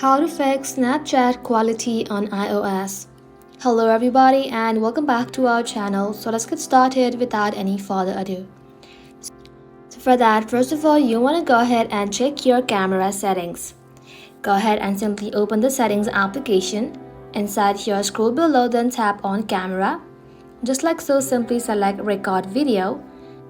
How to fix Snapchat quality on iOS. Hello everybody and welcome back to our channel. So let's get started without any further ado. So for that, first of all, you want to go ahead and check your camera settings. Go ahead and simply open the settings application. Inside here, scroll below, then tap on camera. Just like so, simply select record video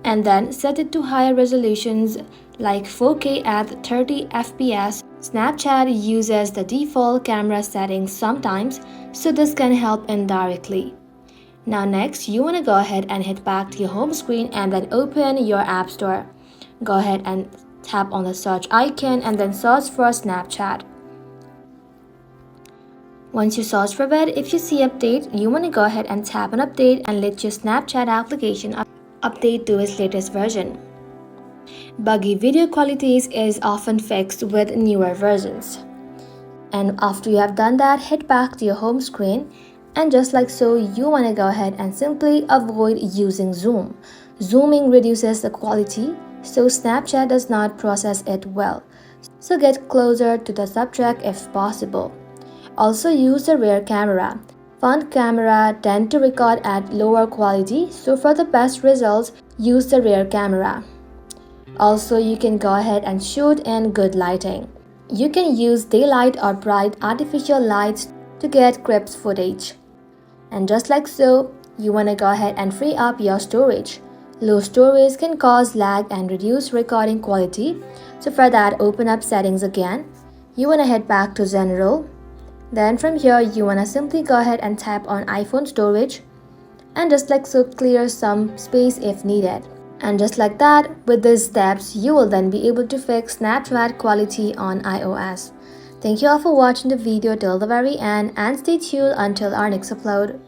and then set it to higher resolutions like 4K at 30 fps. Snapchat uses the default camera settings sometimes, so this can help indirectly. Now next, you want to go ahead and head back to your home screen and then open your app store. Go ahead and tap on the search icon and then search for Snapchat. Once you search for it, if you see update, you want to go ahead and tap on update and let your Snapchat application update to its latest version. Buggy video qualities is often fixed with newer versions. And after you have done that, head back to your home screen and just like so, you want to go ahead and simply avoid using zoom. Zooming reduces the quality, so Snapchat does not process it well. So get closer to the subject if possible. Also use the rear camera. Front camera tend to record at lower quality, so for the best results, use the rear camera. Also, you can go ahead and shoot in good lighting. You can use daylight or bright artificial lights to get crisp footage. And just like so, you want to go ahead and free up your storage. Low storage can cause lag and reduce recording quality. So for that, open up settings again. You want to head back to general. Then from here, you want to simply go ahead and tap on iPhone storage. And just like so, clear some space if needed. And just like that, with these steps, you will then be able to fix Snapchat quality on iOS. Thank you all for watching the video till the very end and stay tuned until our next upload.